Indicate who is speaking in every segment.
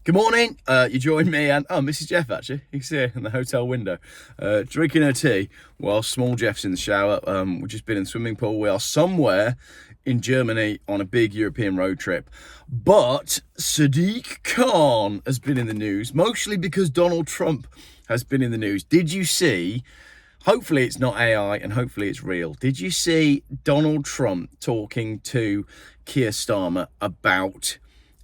Speaker 1: Good morning. You join me and Mrs. Jeff actually. He's here in the hotel window, drinking her tea while small Jeff's in the shower. We've just been in the swimming pool. We are somewhere in Germany on a big European road trip. But Sadiq Khan has been in the news, mostly because Donald Trump has been in the news. Did you see? Hopefully it's not AI and hopefully it's real. Did you see Donald Trump talking to Keir Starmer about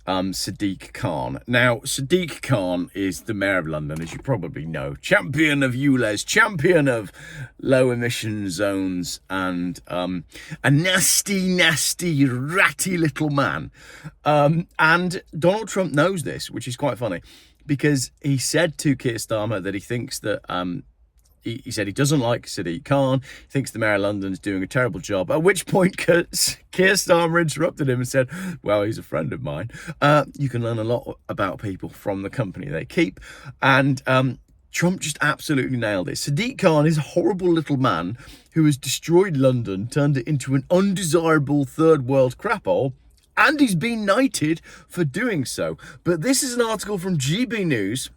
Speaker 1: Sadiq Khan? Now, Sadiq Khan is the Mayor of London, as you probably know. Champion of ULEZ, champion of low emission zones, and a nasty, ratty little man. And Donald Trump knows this, which is quite funny, because he said to Keir Starmer that he thinks that he said he doesn't like Sadiq Khan. He thinks the Mayor of London's doing a terrible job. At which point, Keir Starmer interrupted him and said, well, he's a friend of mine. You can learn a lot about people from the company they keep. And Trump just absolutely nailed it. Sadiq Khan is a horrible little man who has destroyed London, turned it into an undesirable third world crap hole, and he's been knighted for doing so. But this is an article from GB News,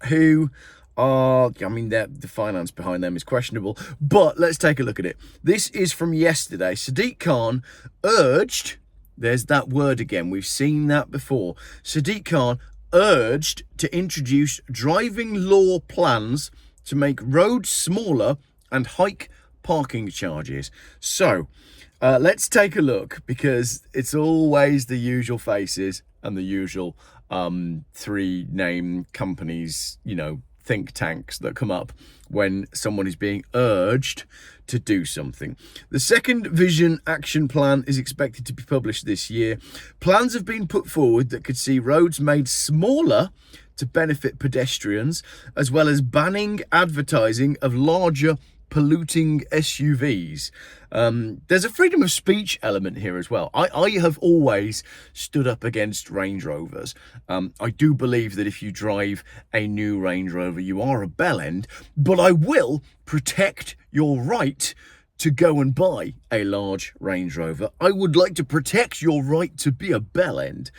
Speaker 1: who... the finance behind them is questionable, but let's take a look at it. This is from yesterday. Sadiq Khan urged, there's that word again, we've seen that before. Sadiq Khan urged to introduce driving law plans to make roads smaller and hike parking charges. So, let's take a look, because it's always the usual faces and the usual three name companies, think tanks that come up when someone is being urged to do something. The second Vision Action Plan is expected to be published this year. Plans have been put forward that could see roads made smaller to benefit pedestrians, as well as banning advertising of larger polluting SUVs. There's a freedom of speech element here as well. I have always stood up against Range Rovers. I do believe that if you drive a new Range Rover, you are a bellend, but I will protect your right to go and buy a large Range Rover. I would like to protect your right to be a bellend.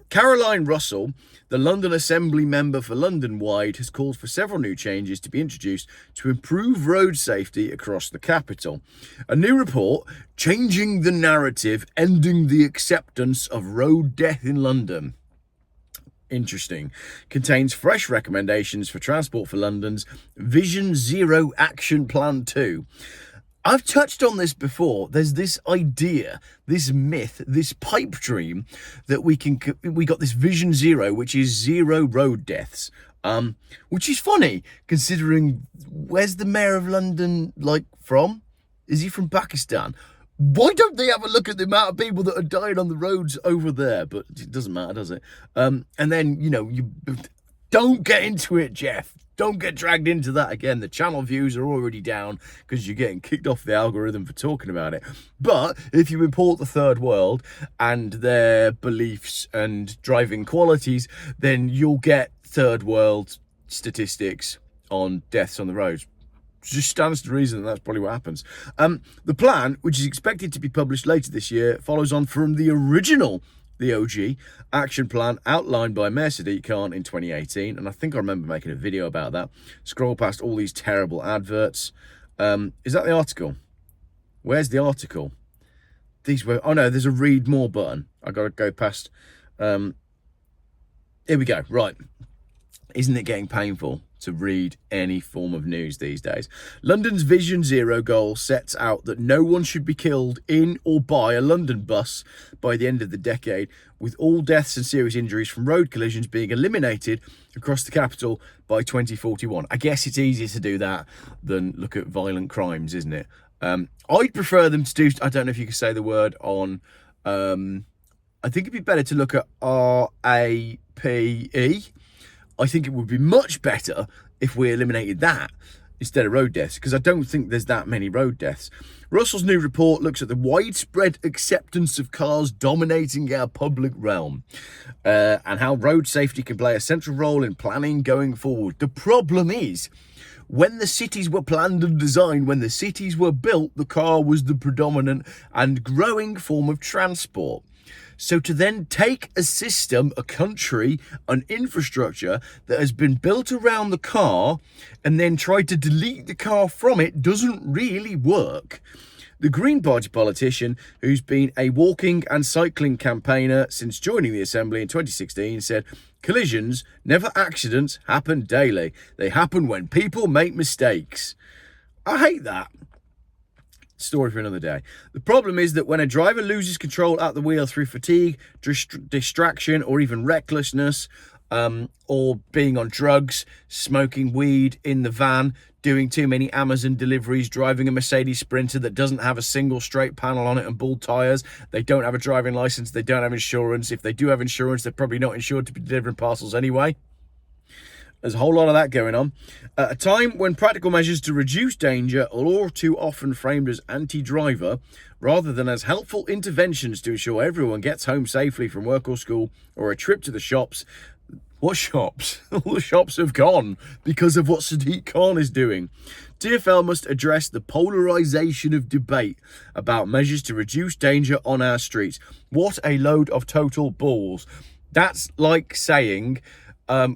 Speaker 1: Caroline Russell, the London Assembly member for London Wide, has called for several new changes to be introduced to improve road safety across the capital. A new report, Changing the Narrative, Ending the Acceptance of Road Death in London, interesting, contains fresh recommendations for Transport for London's Vision Zero Action Plan 2. I've touched on this before. There's this idea, this myth, this pipe dream that we got this Vision Zero, which is zero road deaths, which is funny considering where's the Mayor of London from? Is he from Pakistan? Why don't they have a look at the amount of people that are dying on the roads over there? But it doesn't matter, does it? And then, you don't get into it, Jeff. Don't get dragged into that again. The channel views are already down because you're getting kicked off the algorithm for talking about it. But if you import the third world and their beliefs and driving qualities, then you'll get third world statistics on deaths on the roads. Just stands to reason that's probably what happens. The plan, which is expected to be published later this year, follows on from the original, the OG action plan outlined by Mayor Sadiq Khan in 2018. And I think I remember making a video about that. Scroll past all these terrible adverts. Is that the article? Where's the article? Oh no, there's a read more button. I got to go past. Here we go. Right. Isn't it getting painful to read any form of news these days? London's Vision Zero goal sets out that no one should be killed in or by a London bus by the end of the decade, with all deaths and serious injuries from road collisions being eliminated across the capital by 2041. I guess it's easier to do that than look at violent crimes, isn't it? I'd prefer them to do, I don't know if you can say the word on, I think it'd be better to look at RAPE. I think it would be much better if we eliminated that instead of road deaths, because I don't think there's that many road deaths. Russell's new report looks at the widespread acceptance of cars dominating our public realm, and how road safety can play a central role in planning going forward. The problem is, when the cities were planned and designed, when the cities were built, the car was the predominant and growing form of transport. So to then take a system, a country, an infrastructure that has been built around the car and then try to delete the car from it doesn't really work. The Green Party politician, who's been a walking and cycling campaigner since joining the Assembly in 2016, said, "Collisions, never accidents, happen daily. They happen when people make mistakes." I hate that. Story for another day. The problem is that when a driver loses control at the wheel through fatigue, distraction, or even recklessness, or being on drugs, smoking weed in the van, doing too many Amazon deliveries, driving a Mercedes Sprinter that doesn't have a single straight panel on it and bald tyres, they don't have a driving licence, they don't have insurance. If they do have insurance, they're probably not insured to be delivering parcels anyway. There's a whole lot of that going on. At a time when practical measures to reduce danger are all too often framed as anti-driver, rather than as helpful interventions to ensure everyone gets home safely from work or school or a trip to the shops. What shops? All the shops have gone because of what Sadiq Khan is doing. TfL must address the polarisation of debate about measures to reduce danger on our streets. What a load of total balls. That's like saying... well,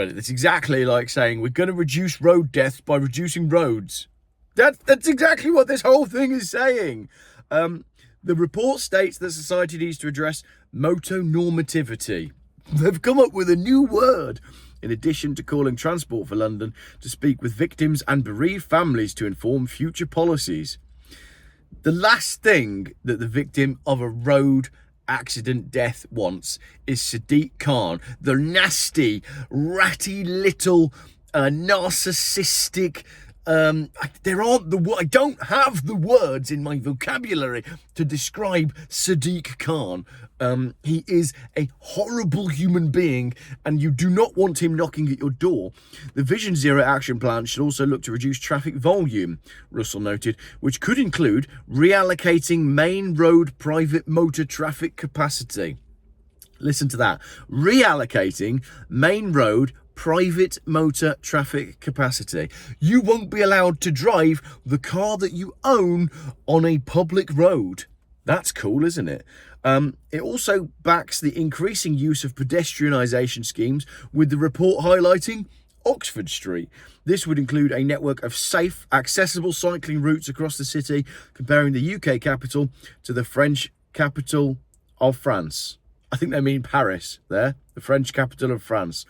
Speaker 1: it's exactly like saying we're going to reduce road deaths by reducing roads. That's exactly what this whole thing is saying. The report states that society needs to address motonormativity. They've come up with a new word, in addition to calling Transport for London to speak with victims and bereaved families to inform future policies. The last thing that the victim of a road accident death wants is Sadiq Khan, the nasty, ratty little narcissistic... I don't have the words in my vocabulary to describe Sadiq Khan. He is a horrible human being, and you do not want him knocking at your door. The Vision Zero action plan should also look to reduce traffic volume, Russell noted, which could include reallocating main road private motor traffic capacity. Listen to that. Reallocating main road private motor traffic capacity. You won't be allowed to drive the car that you own on a public road. That's cool, isn't it? It also backs the increasing use of pedestrianisation schemes, with the report highlighting Oxford Street. This would include a network of safe, accessible cycling routes across the city, comparing the UK capital to the French capital of France. I think they mean Paris there, the French capital of France.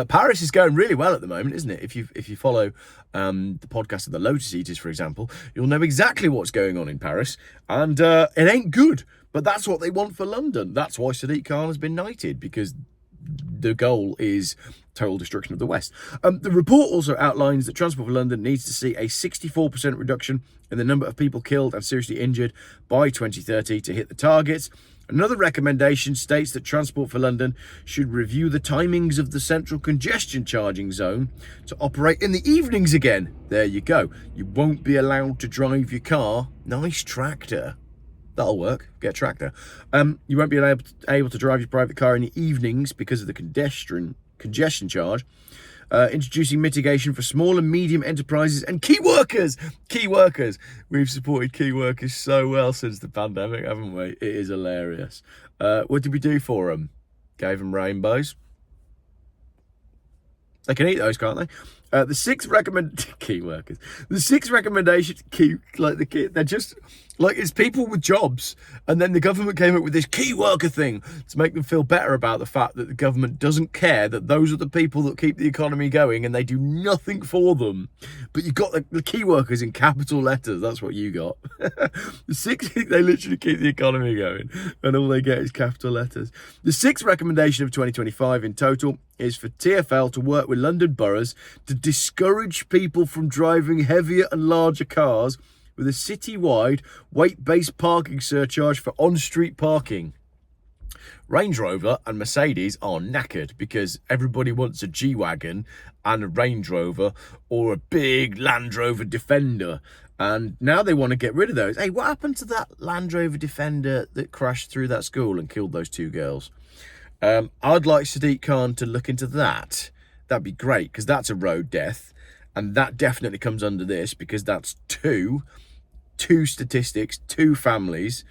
Speaker 1: Paris is going really well at the moment, isn't it? If you follow the podcast of the Lotus Eaters, for example, you'll know exactly what's going on in Paris. And it ain't good, but that's what they want for London. That's why Sadiq Khan has been knighted, because the goal is total destruction of the West. The report also outlines that Transport for London needs to see a 64% reduction in the number of people killed and seriously injured by 2030 to hit the targets. Another recommendation states that Transport for London should review the timings of the central congestion charging zone to operate in the evenings again. There you go. You won't be allowed to drive your car. Nice tractor. That'll work. Get a tractor. You won't be able to drive your private car in the evenings because of the congestion charge. Introducing mitigation for small and medium enterprises and key workers. Key workers. We've supported key workers so well since the pandemic, haven't we? It is hilarious. What did we do for them? Gave them rainbows. They can eat those, can't they? The sixth key workers. The sixth recommendation, they're just like, it's people with jobs, and then the government came up with this key worker thing to make them feel better about the fact that the government doesn't care that those are the people that keep the economy going, and they do nothing for them. But you got the key workers in capital letters. That's what you got. The sixth, they literally keep the economy going, and all they get is capital letters. The sixth recommendation of 2025 in total is for TfL to work with London boroughs to discourage people from driving heavier and larger cars with a city-wide weight-based parking surcharge for on-street parking. Range Rover and Mercedes are knackered because everybody wants a G-Wagon and a Range Rover or a big Land Rover Defender. And now they want to get rid of those. Hey, what happened to that Land Rover Defender that crashed through that school and killed those 2 girls? I'd like Sadiq Khan to look into that. That'd be great, because that's a road death. And that definitely comes under this, because that's two statistics, 2 families,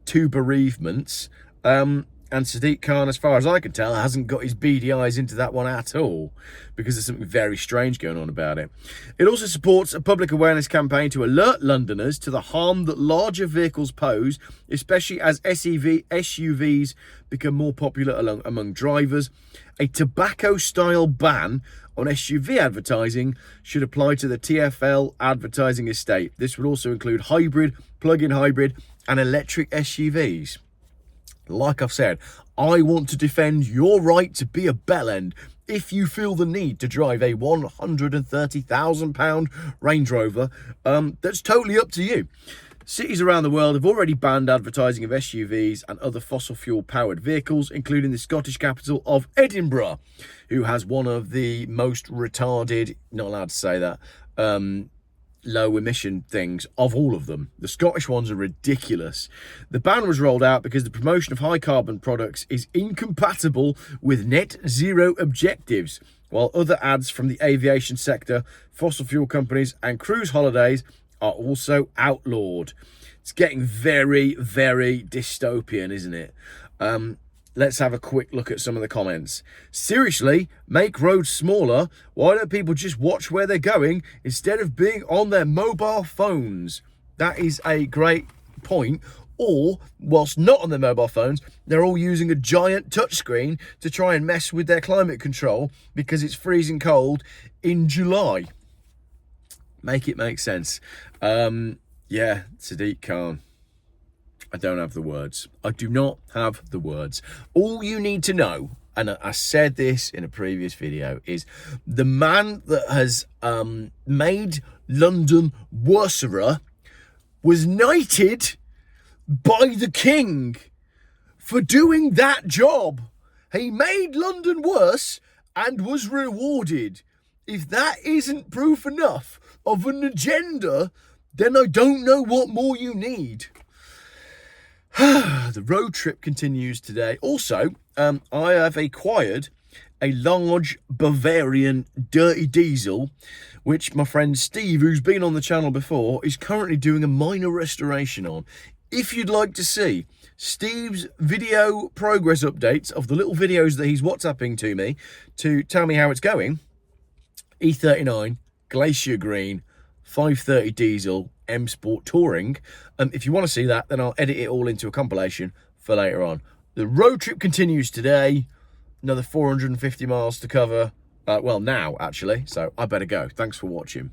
Speaker 1: 2 bereavements, And Sadiq Khan, as far as I can tell, hasn't got his beady eyes into that one at all, because there's something very strange going on about it. It also supports a public awareness campaign to alert Londoners to the harm that larger vehicles pose, especially as SUVs become more popular among drivers. A tobacco-style ban on SUV advertising should apply to the TfL advertising estate. This would also include hybrid, plug-in hybrid, and electric SUVs. Like I've said, I want to defend your right to be a bellend. If you feel the need to drive a £130,000 Range Rover, that's totally up to you. Cities around the world have already banned advertising of SUVs and other fossil fuel powered vehicles, including the Scottish capital of Edinburgh, who has one of the most retarded, not allowed to say that, low emission things of all of them. The Scottish ones are ridiculous. The ban was rolled out because the promotion of high carbon products is incompatible with net zero objectives, while other ads from the aviation sector, fossil fuel companies and cruise holidays are also outlawed. It's getting very, very dystopian, isn't it? Let's have a quick look at some of the comments. Seriously, make roads smaller. Why don't people just watch where they're going instead of being on their mobile phones? That is a great point. Or, whilst not on their mobile phones, they're all using a giant touchscreen to try and mess with their climate control because it's freezing cold in July. Make it make sense. Yeah, Sadiq Khan. I don't have the words. I do not have the words. All you need to know, and I said this in a previous video, is the man that has made London worser was knighted by the king for doing that job. He made London worse and was rewarded. If that isn't proof enough of an agenda, then I don't know what more you need. The road trip continues today. Also, I have acquired a large Bavarian dirty diesel, which my friend Steve, who's been on the channel before, is currently doing a minor restoration on. If you'd like to see Steve's video progress updates of the little videos that he's WhatsApping to me to tell me how it's going, E39, Glacier Green, 530 diesel, M Sport Touring. If you want to see that, then I'll edit it all into a compilation for later on. The road trip continues today. Another 450 miles to cover. Well, now, actually. So I better go. Thanks for watching.